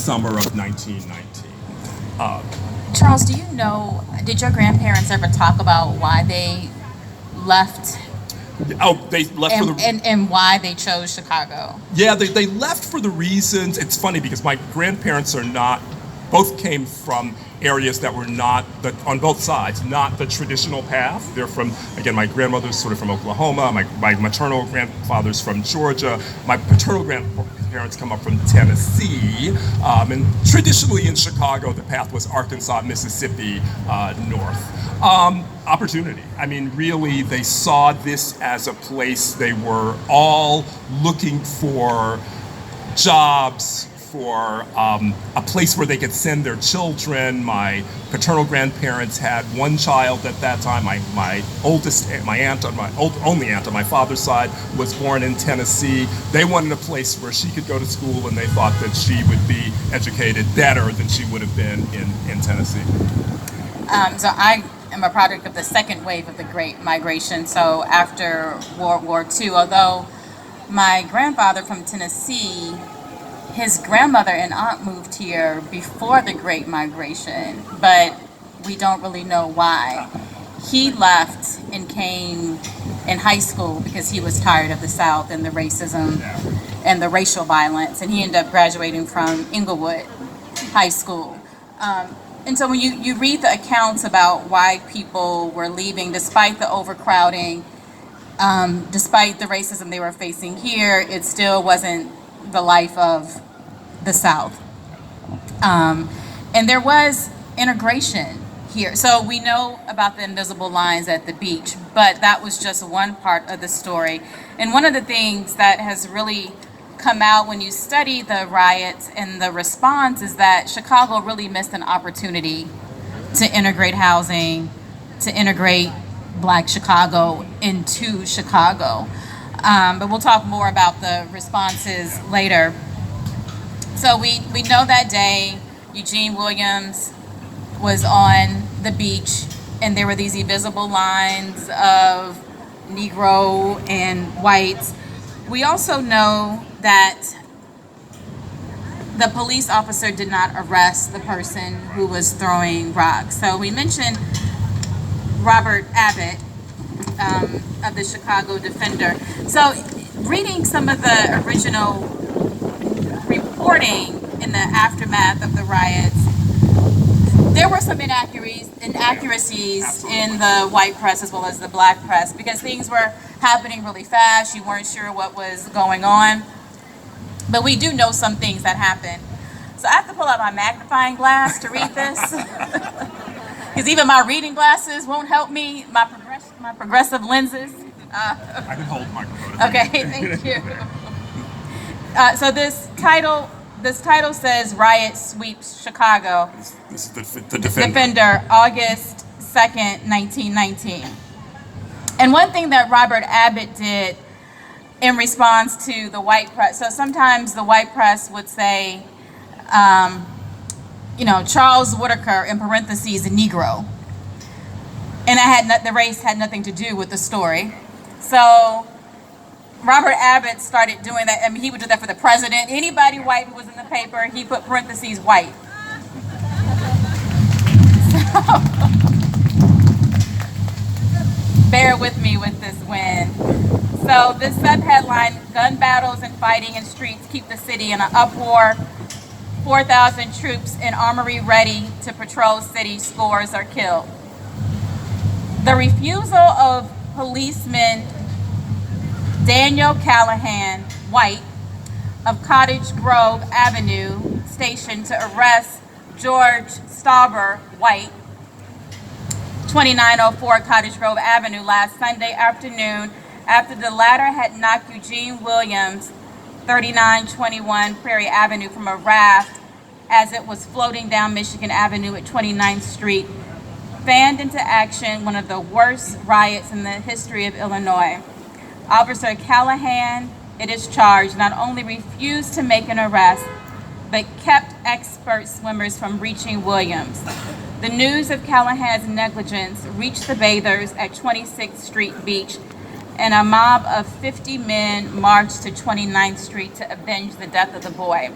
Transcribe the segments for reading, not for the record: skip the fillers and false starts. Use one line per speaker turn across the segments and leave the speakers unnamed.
summer of 1919.
Charles, do you know, did your grandparents ever talk about why they left?
Oh, they left for the...
And why they chose Chicago?
Yeah, they left for the reasons... It's funny because my grandparents are not... Both came from areas that were not, on both sides, not the traditional path. They're from, again, my grandmother's sort of from Oklahoma, my maternal grandfather's from Georgia, my paternal grandparents come up from Tennessee, and traditionally in Chicago, the path was Arkansas, Mississippi, north. Opportunity. I mean, really, they saw this as a place they were all looking for jobs, for a place where they could send their children. My paternal grandparents had one child at that time. My only aunt on my father's side was born in Tennessee. They wanted a place where she could go to school, and they thought that she would be educated better than she would have been in Tennessee.
So I am a product of the second wave of the Great Migration. So after World War II, although my grandfather from Tennessee, his grandmother and aunt moved here before the Great Migration, but we don't really know why. He left and came in high school because he was tired of the South and the racism and the racial violence, and he ended up graduating from Inglewood High School. And so when you read the accounts about why people were leaving, despite the overcrowding, despite the racism they were facing here, it still wasn't the life of the South. And there was integration here. So we know about the invisible lines at the beach, but that was just one part of the story. And one of the things that has really come out when you study the riots and the response is that Chicago really missed an opportunity to integrate housing, to integrate Black Chicago into Chicago. But we'll talk more about the responses later. So we know that day Eugene Williams was on the beach and there were these invisible lines of Negro and whites. We also know that the police officer did not arrest the person who was throwing rocks. So we mentioned Robert Abbott of the Chicago Defender. So reading some of the original reporting in the aftermath of the riots, there were some inaccuracies in the white press as well as the Black press because things were happening really fast. You weren't sure what was going on. But we do know some things that happened. So I have to pull out my magnifying glass to read this. Because even my reading glasses won't help me, my progressive lenses.
I can hold the microphone.
Okay, thank you. So this title says Riot Sweeps Chicago.
This is the Defender.
Defender, August 2nd, 1919. And one thing that Robert Abbott did in response to the white press, so sometimes the white press would say, Charles Whitaker, in parentheses, a Negro. And the race had nothing to do with the story. So Robert Abbott started doing that. I mean, he would do that for the president. Anybody white who was in the paper, he put parentheses white. So, bear with me with this win. So this subheadline, gun battles and fighting in streets keep the city in an uproar. 4,000 troops in armory ready to patrol city, scores are killed. The refusal of policeman Daniel Callahan, white, of Cottage Grove Avenue Station to arrest George Stauber, white, 2904 Cottage Grove Avenue last Sunday afternoon after the latter had knocked Eugene Williams, 3921 Prairie Avenue, from a raft as it was floating down Michigan Avenue at 29th Street, fanned into action one of the worst riots in the history of Illinois. Officer Callahan, it is charged, not only refused to make an arrest, but kept expert swimmers from reaching Williams. The news of Callahan's negligence reached the bathers at 26th Street Beach, and a mob of 50 men marched to 29th Street to avenge the death of the boy.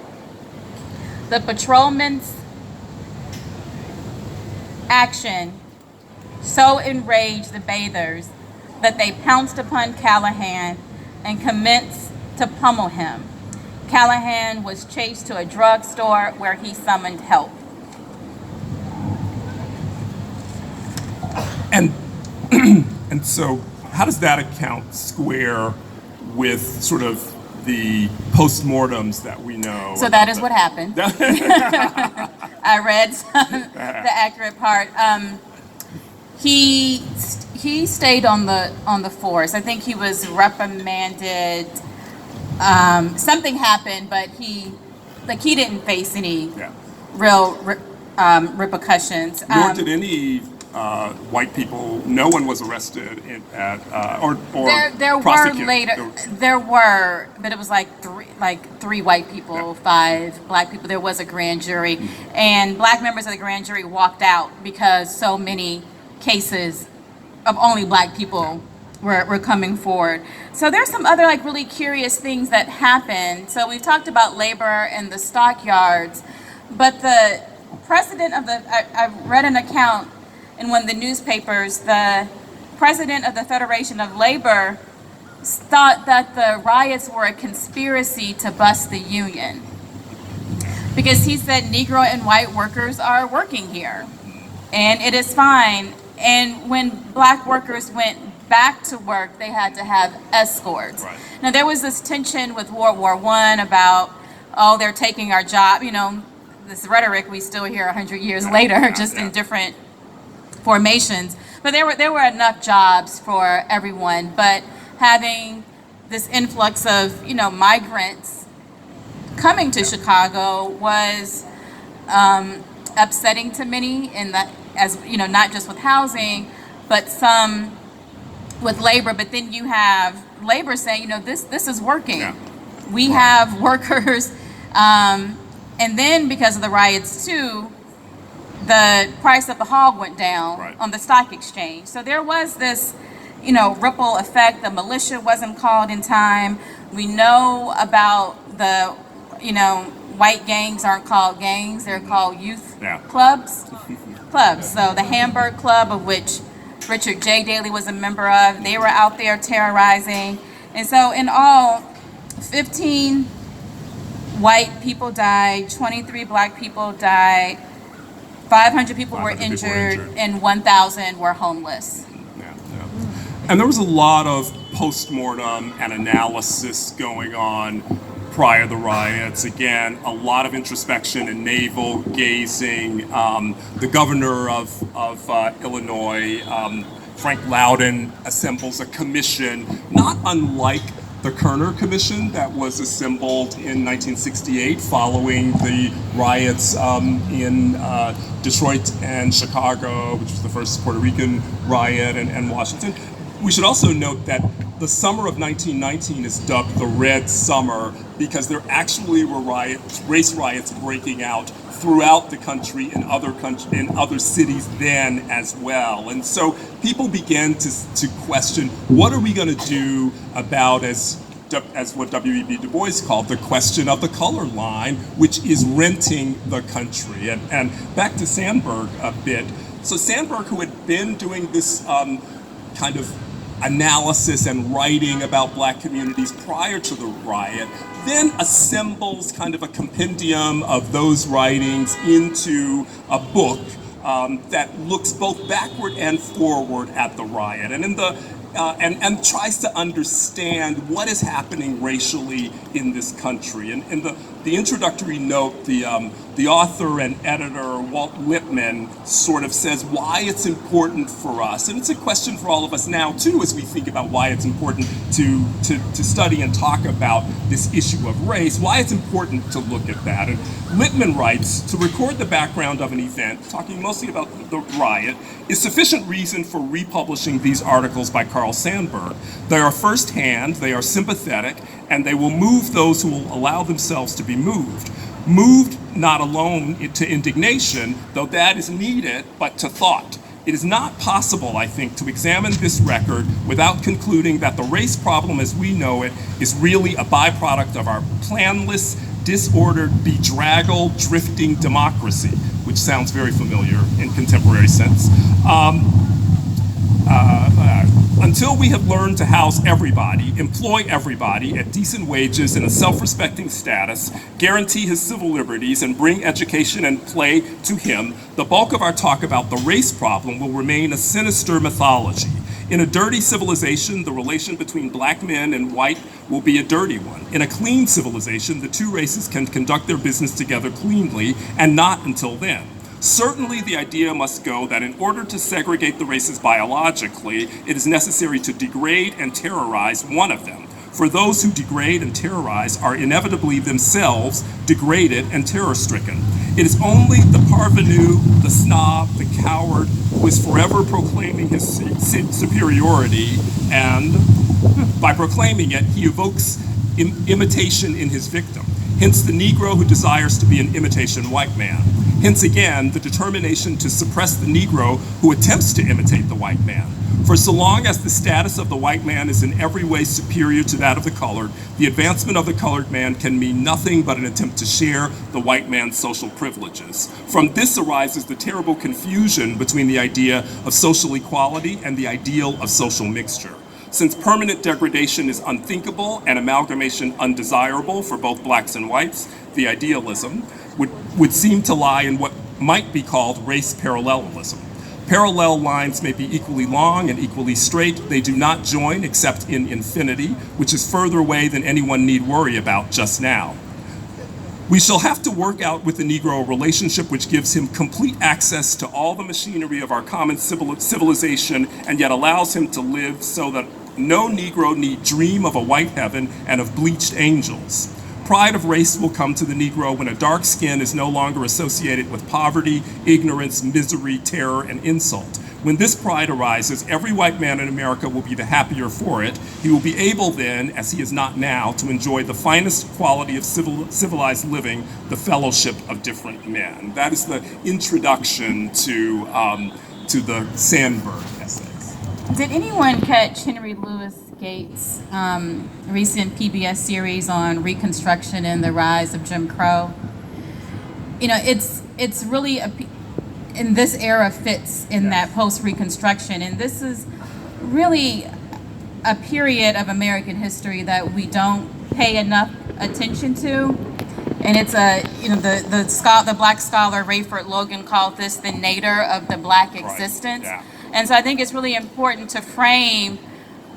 The patrolman's action so enraged the bathers that they pounced upon Callahan and commenced to pummel him. Callahan was chased to a drugstore where he summoned help.
And and so how does that account square with sort of the postmortems that we know?
So that is what happened. I read the accurate part. He stayed on the force. I think he was reprimanded. Something happened, but he didn't face any real repercussions.
Nor did any white people. No one was arrested or
there
prosecuted.
were later. There were, but it was like three white people, 5 black people. There was a grand jury, and black members of the grand jury walked out because so many cases of only black people were coming forward. So there's some other really curious things that happened. So we've talked about labor and the stockyards, but the president of I've read an account in one of the newspapers, the president of the Federation of Labor thought that the riots were a conspiracy to bust the union, because he said Negro and white workers are working here and it is fine. And when black workers went back to work, they had to have escorts.
Right.
Now there was this tension with World War I about, oh, they're taking our job. This rhetoric we still hear 100 years later, just in different formations. But there were enough jobs for everyone. But having this influx of migrants coming to Chicago was upsetting to many, in that, as not just with housing, but some with labor. But then you have labor saying, this is working. Yeah. We have workers, and then because of the riots too, the price of the hog went down on the stock exchange. So there was this, ripple effect. The militia wasn't called in time. We know about the, white gangs aren't called gangs; they're called youth clubs. So the Hamburg Club, of which Richard J. Daley was a member of, they were out there terrorizing. And so in all, 15 white people died, 23 black people died, 500 people were injured, and 1,000 were homeless.
And there was a lot of postmortem and analysis going on prior to the riots. Again, a lot of introspection and navel gazing. The governor of Illinois, Frank Loudon, assembles a commission, not unlike the Kerner Commission that was assembled in 1968 following the riots in Detroit and Chicago, which was the first Puerto Rican riot, and Washington. We should also note that the summer of 1919 is dubbed the Red Summer because there actually were race riots breaking out throughout the country in other cities then as well. And so people began to question, what are we going to do about, as what W.E.B. Du Bois called, the question of the color line, which is renting the country. And back to Sandberg a bit. So Sandberg, who had been doing this kind of analysis and writing about black communities prior to the riot, then assembles kind of a compendium of those writings into a book that looks both backward and forward at the riot, and in the and tries to understand what is happening racially in this country. And in the introductory note, the author and editor, Walt Lippmann, sort of says why it's important for us. And it's a question for all of us now, too, as we think about why it's important to study and talk about this issue of race, why it's important to look at that. And Lippmann writes, to record the background of an event, talking mostly about the riot, is sufficient reason for republishing these articles by Carl Sandburg. They are firsthand, they are sympathetic, and they will move those who will allow themselves to be moved. Moved not alone to indignation, though that is needed, but to thought. It is not possible, I think, to examine this record without concluding that the race problem as we know it is really a byproduct of our planless, disordered, bedraggled, drifting democracy, which sounds very familiar in contemporary sense. Until we have learned to house everybody, employ everybody at decent wages and a self-respecting status, guarantee his civil liberties, and bring education and play to him, the bulk of our talk about the race problem will remain a sinister mythology. In a dirty civilization, the relation between black men and white will be a dirty one. In a clean civilization, the two races can conduct their business together cleanly, and not until then. Certainly, the idea must go that in order to segregate the races biologically, it is necessary to degrade and terrorize one of them. For those who degrade and terrorize are inevitably themselves degraded and terror-stricken. It is only the parvenu, the snob, the coward, who is forever proclaiming his superiority, and by proclaiming it, he evokes imitation in his victim. Hence the Negro who desires to be an imitation white man. Hence again, the determination to suppress the Negro who attempts to imitate the white man. For so long as the status of the white man is in every way superior to that of the colored, the advancement of the colored man can mean nothing but an attempt to share the white man's social privileges. From this arises the terrible confusion between the idea of social equality and the ideal of social mixture. Since permanent degradation is unthinkable and amalgamation undesirable for both blacks and whites, the idealism would seem to lie in what might be called race parallelism. Parallel lines may be equally long and equally straight. They do not join except in infinity, which is further away than anyone need worry about just now. We shall have to work out with the Negro a relationship which gives him complete access to all the machinery of our common civilization and yet allows him to live so that no Negro need dream of a white heaven and of bleached angels. Pride of race will come to the Negro when a dark skin is no longer associated with poverty, ignorance, misery, terror, and insult. When this pride arises, every white man in America will be the happier for it. He will be able then, as he is not now, to enjoy the finest quality of civilized living, the fellowship of different men. That is the introduction to the Sandburg essays.
Did anyone catch Henry Louis Gates' recent PBS series on Reconstruction and the rise of Jim Crow? You know, it's really in this era fits in that post-Reconstruction, and this is really a period of American history that we don't pay enough attention to. And it's the black scholar Rayford Logan called this the nadir of the black existence. Right. Yeah. And so I think it's really important to frame,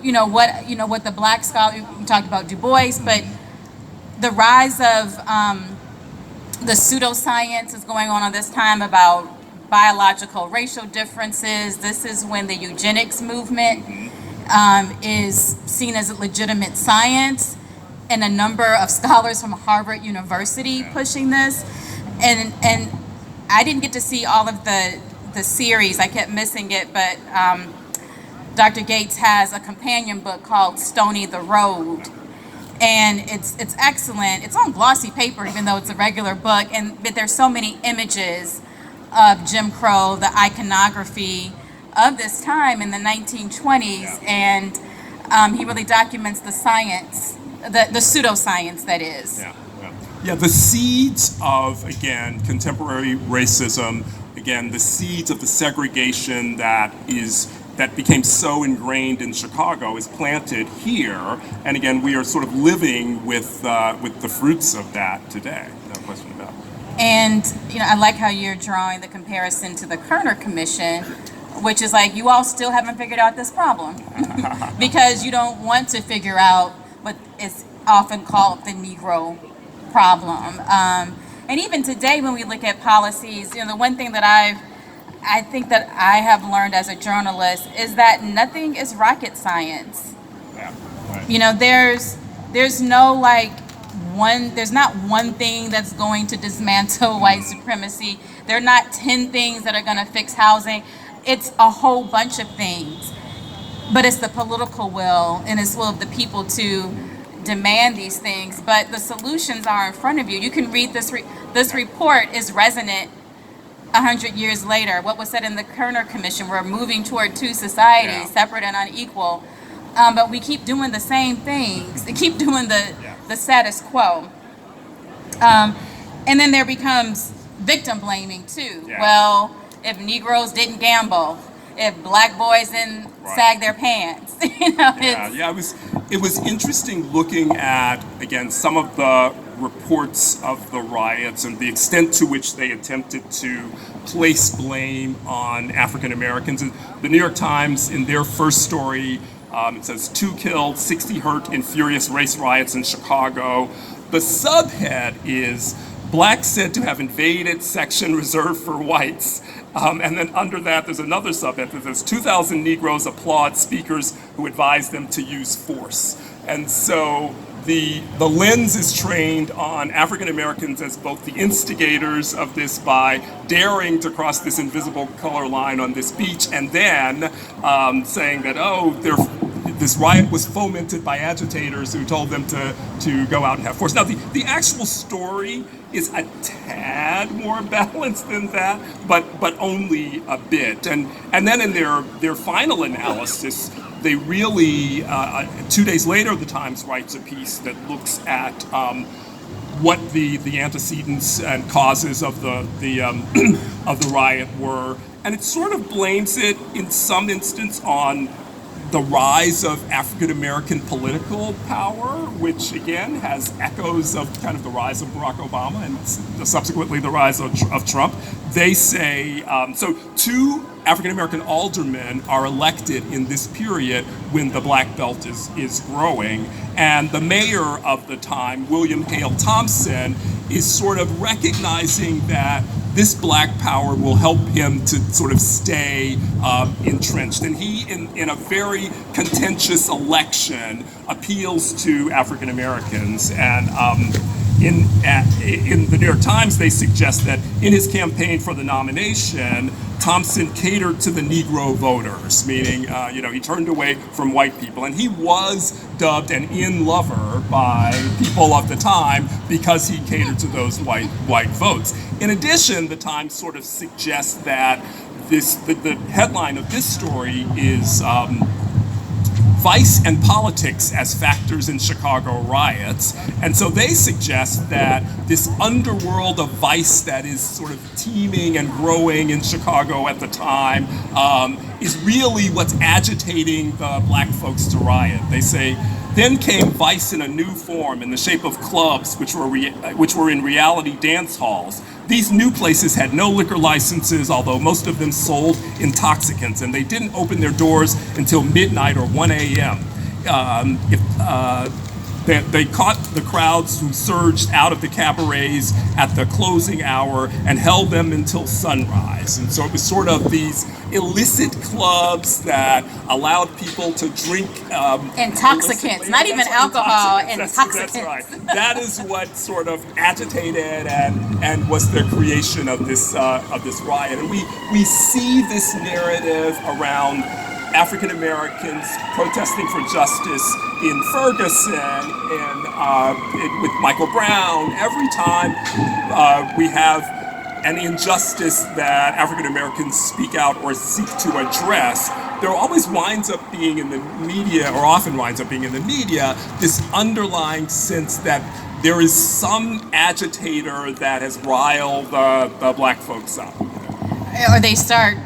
what the black scholar, we talked about Du Bois, but the rise of the pseudoscience is going on this time about biological racial differences. This is when the eugenics movement is seen as a legitimate science, and a number of scholars from Harvard University pushing this. And I didn't get to see all of the series. I kept missing it, but Dr. Gates has a companion book called Stony the Road, and it's excellent. It's on glossy paper, even though it's a regular book, but there's so many images of Jim Crow, the iconography of this time in the 1920s, and he really documents the science, the pseudoscience that is.
Yeah, the seeds of, again, contemporary racism, again, the seeds of the segregation that became so ingrained in Chicago is planted here, and again, we are sort of living with the fruits of that today. No question about it.
And I like how you're drawing the comparison to the Kerner Commission, which is like, you all still haven't figured out this problem because you don't want to figure out what is often called the Negro problem. And even today, when we look at policies, the one thing that I think that I have learned as a journalist is that nothing is rocket science.
Yeah, right.
There's no there's not one thing that's going to dismantle white supremacy. There are not 10 things that are going to fix housing. It's a whole bunch of things. But it's the political will and it's will of the people to demand these things. But the solutions are in front of you. You can read this report is resonant 100 years later. What was said in the Kerner Commission, we're moving toward two societies, separate and unequal. But we keep doing the same things. We keep doing the status quo. And then there becomes victim blaming too.
Yeah.
Well, if Negroes didn't gamble, if black boys didn't sag their pants,
It was interesting looking at, again, some of the reports of the riots and the extent to which they attempted to place blame on African Americans. The New York Times, in their first story, it says 2 killed, 60 hurt in furious race riots in Chicago. The subhead is blacks said to have invaded section reserved for whites. And then under that, there's another subhead that says 2,000 Negroes applaud speakers who advise them to use force. And so the lens is trained on African Americans as both the instigators of this by daring to cross this invisible color line on this beach, and then saying that, this riot was fomented by agitators who told them to go out and have force. Now, the actual story is a tad more balanced than that, but only a bit. And then in their final analysis, they really, 2 days later, the Times writes a piece that looks at what the antecedents and causes of the of the riot were, and it sort of blames it in some instance on the rise of African American political power, which again has echoes of kind of the rise of Barack Obama and subsequently the rise of Trump. They say, so 2 African American aldermen are elected in this period when the black belt is growing, and the mayor of the time, William Hale Thompson, is sort of recognizing that this black power will help him to sort of stay entrenched. And he, in a very contentious election, appeals to African Americans. And in the New York Times, they suggest that in his campaign for the nomination, Thompson catered to the Negro voters, meaning, he turned away from white people. And he was dubbed an in-lover by people of the time because he catered to those white votes. In addition, the Times sort of suggests that the headline of this story is vice and politics as factors in Chicago riots. And so they suggest that this underworld of vice that is sort of teeming and growing in Chicago at the time is really what's agitating the black folks to riot. They say, then came vice in a new form in the shape of clubs, which were in reality dance halls. These new places had no liquor licenses, although most of them sold intoxicants, and they didn't open their doors until midnight or 1 a.m. They caught the crowds who surged out of the cabarets at the closing hour and held them until sunrise. And so it was sort of these illicit clubs that allowed people to drink
intoxicants, not even alcohol, intoxicants.
That's right. That is what sort of agitated and was the creation of this riot. And we see this narrative around African Americans protesting for justice in Ferguson and with Michael Brown. Every time we have an injustice that African Americans speak out or seek to address, there always winds up being in the media, or often winds up being in the media, this underlying sense that there is some agitator that has riled the black folks up.
Or they start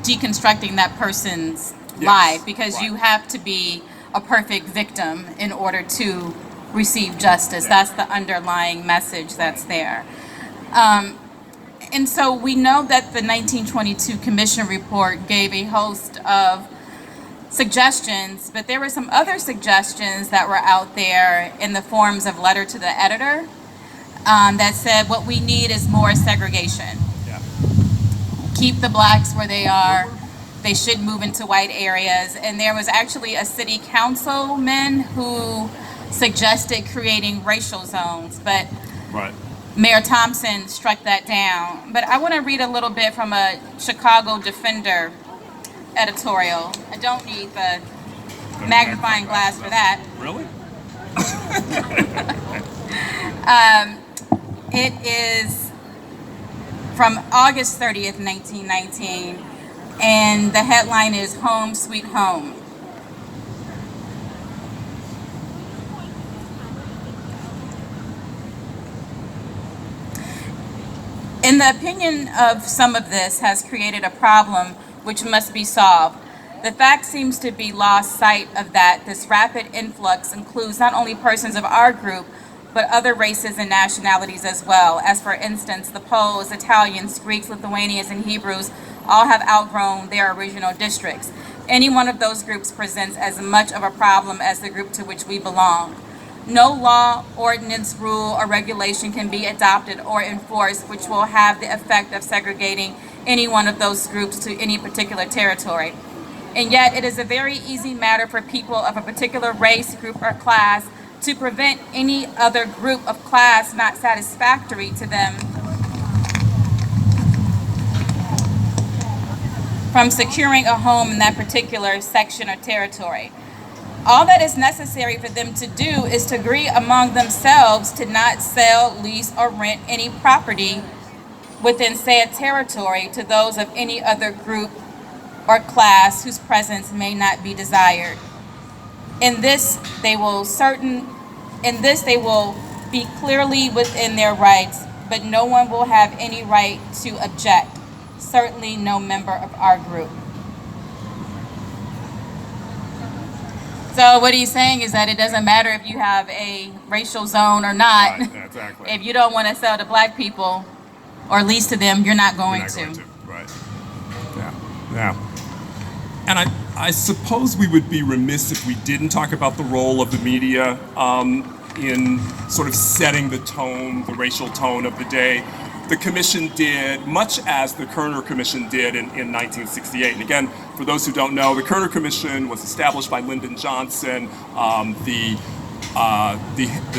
deconstructing that person's life, because you have to be a perfect victim in order to receive justice. That's the underlying message that's there. And so we know that the 1922 Commission report gave a host of suggestions, but there were some other suggestions that were out there in the forms of letter to the editor that said what we need is more segregation. Keep the blacks where they are. They should move into white areas. And there was actually a city councilman who suggested creating racial zones, but Mayor Thompson struck that down. But I want to read a little bit from a Chicago Defender editorial. I don't need the magnifying glass for that.
Really?
It is from August 30th, 1919, and the headline is Home Sweet Home. In the opinion of some of this has created a problem which must be solved. The fact seems to be lost sight of that this rapid influx includes not only persons of our group, but other races and nationalities as well. As for instance, the Poles, Italians, Greeks, Lithuanians, and Hebrews all have outgrown their original districts. Any one of those groups presents as much of a problem as the group to which we belong. No law, ordinance, rule, or regulation can be adopted or enforced which will have the effect of segregating any one of those groups to any particular territory. And yet it is a very easy matter for people of a particular race, group, or class to prevent any other group of class not satisfactory to them from securing a home in that particular section or territory. All that is necessary for them to do is to agree among themselves to not sell, lease, or rent any property within said territory to those of any other group or class whose presence may not be desired. In this, they will be clearly within their rights, but no one will have any right to object, certainly no member of our group. So what he's saying is that it doesn't matter if you have a racial zone or not.
Right, exactly.
If you don't want to sell to black people or lease to them, you're not going to.
Right. Yeah. And I suppose we would be remiss if we didn't talk about the role of the media in sort of setting the tone, the racial tone of the day. The commission did, much as the Kerner Commission did in 1968. And again, for those who don't know, the Kerner Commission was established by Lyndon Johnson. The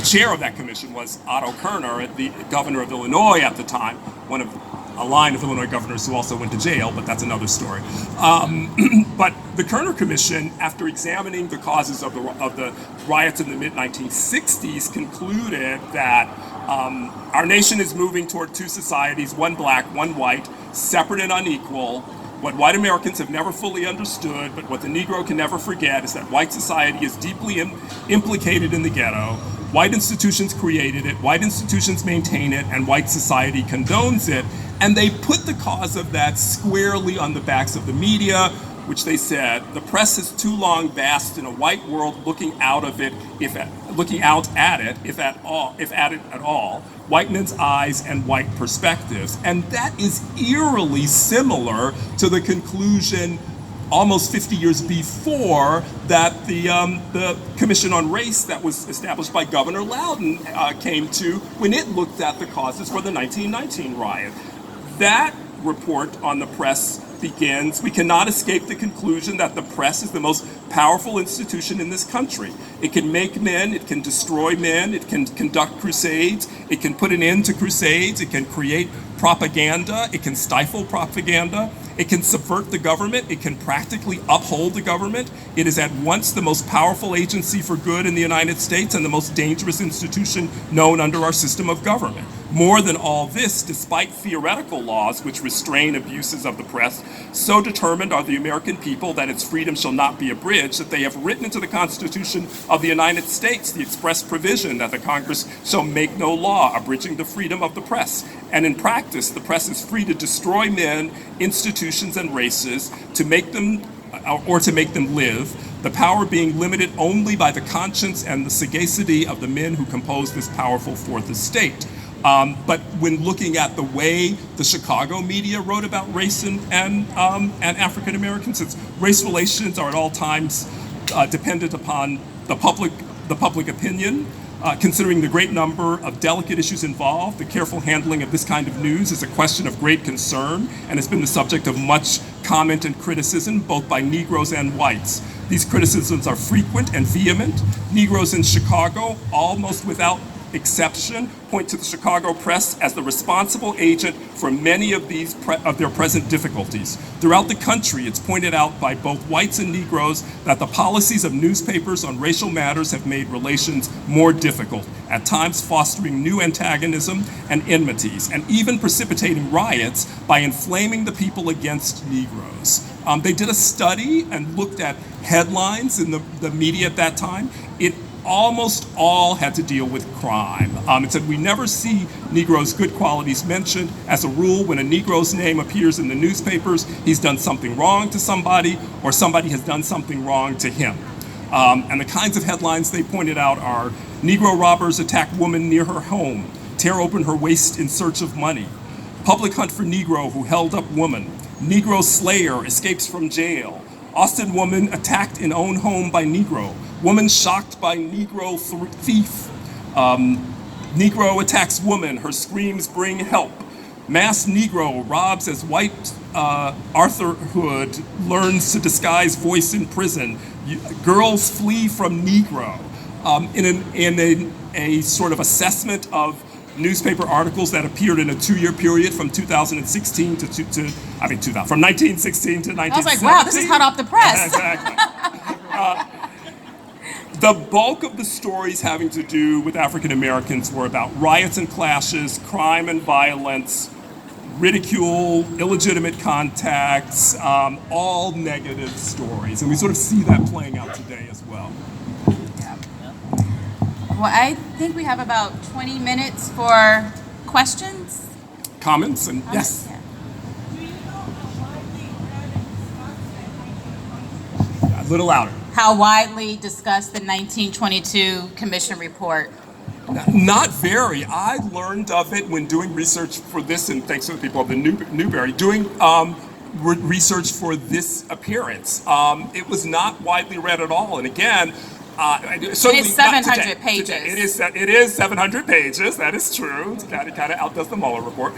chair of that commission was Otto Kerner, the governor of Illinois at the time, one of a line of Illinois governors who also went to jail, but that's another story. But the Kerner Commission, after examining the causes of the riots in the mid-1960s, concluded that our nation is moving toward two societies, one black, one white, separate and unequal. What white Americans have never fully understood, but what the Negro can never forget, is that white society is deeply implicated in the ghetto. White institutions created it, white institutions maintain it, and white society condones it. And they put the cause of that squarely on the backs of the media, which they said the press has too long basked in a white world, looking out at it, if at all, white men's eyes and white perspectives. And that is eerily similar to the conclusion almost 50 years before that the Commission on Race that was established by Governor Loudon came to when it looked at the causes for the 1919 riot. That report on the press begins, we cannot escape the conclusion that the press is the most powerful institution in this country. It can make men, it can destroy men, it can conduct crusades, it can put an end to crusades, it can create propaganda, it can stifle propaganda, it can subvert the government, it can practically uphold the government. It is at once the most powerful agency for good in the United States and the most dangerous institution known under our system of government. More than all this, despite theoretical laws which restrain abuses of the press, so determined are the American people that its freedom shall not be abridged that they have written into the Constitution of the United States the express provision that the Congress shall make no law abridging the freedom of the press. And in practice, the press is free to destroy men, institutions, and races, to make them live, the power being limited only by the conscience and the sagacity of the men who compose this powerful fourth estate. But when looking at the way the Chicago media wrote about race and African Americans, since race relations are at all times dependent upon the public opinion, considering the great number of delicate issues involved, the careful handling of this kind of news is a question of great concern and has been the subject of much comment and criticism, both by Negroes and whites. These criticisms are frequent and vehement. Negroes in Chicago, almost without exception, point to the Chicago press as the responsible agent for many of their present difficulties. Throughout the country, it's pointed out by both whites and Negroes that the policies of newspapers on racial matters have made relations more difficult, at times fostering new antagonism and enmities, and even precipitating riots by inflaming the people against Negroes. They did a study and looked at headlines in the media at that time. almost all had to deal with crime. It said, we never see Negroes' good qualities mentioned. As a rule, when a Negro's name appears in the newspapers, he's done something wrong to somebody, or somebody has done something wrong to him. And the kinds of headlines they pointed out are, Negro robbers attack woman near her home, tear open her waist in search of money, public hunt for Negro who held up woman, Negro slayer escapes from jail, Austin woman attacked in own home by Negro, woman shocked by Negro thief, Negro attacks woman, her screams bring help, mass Negro robs as white Arthur Hood learns to disguise voice in prison, girls flee from Negro. In a sort of assessment of newspaper articles that appeared in a 2-year period from 2016 from 1916 to 1917.
I was like, wow, this is hot off the press.
Exactly. The bulk of the stories having to do with African Americans were about riots and clashes, crime and violence, ridicule, illegitimate contacts, all negative stories. And we sort of see that playing out today as well.
Well, I think we have about 20 minutes for questions.
Comments, and yes.
Yeah.
A little louder.
How widely discussed the 1922 Commission report?
Not very. I learned of it when doing research for this, and thanks to the people of the Newberry, doing research for this appearance. It was not widely read at all, and again, certainly
it's 700
today.
pages.
It is 700 pages. That is true. It kind of outdoes the Mueller report.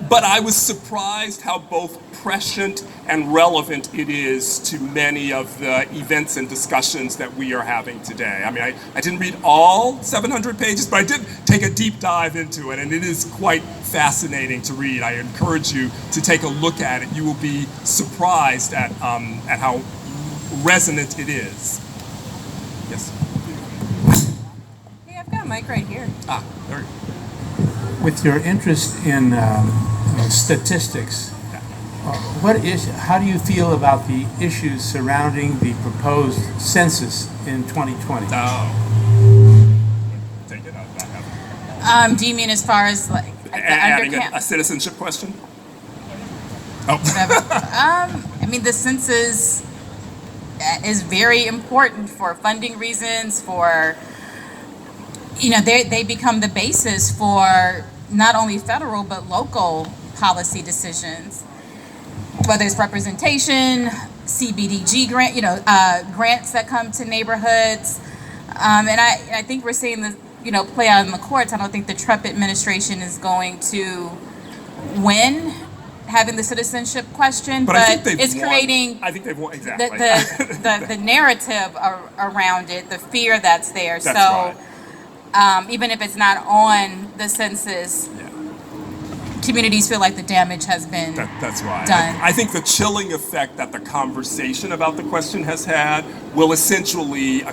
But I was surprised how both prescient and relevant it is to many of the events and discussions that we are having today. I mean, I didn't read all 700 pages, but I did take a deep dive into it, and it is quite fascinating to read. I encourage you to take a look at it. You will be surprised at how resonant it is. Yes.
Hey, I've got a mic right here.
There you go.
With your interest in statistics, how do you feel about the issues surrounding the proposed census in 2020?
Take it out.
Do you mean as far as like
Adding a citizenship question?
Whatever. I mean, the census is very important for funding reasons, for, they become the basis for not only federal but local policy decisions, whether it's representation, CBDG grants that come to neighborhoods, and I think we're seeing this play out in the courts. I don't think the Trump administration is going to win having the citizenship question, but
I think
it's creating.
I think they've won, exactly.
the narrative around it, the fear that's there.
That's
so
right.
Even if it's not on the census, communities feel like the damage has been
that's right.
done.
I think the chilling effect that the conversation about the question has had will essentially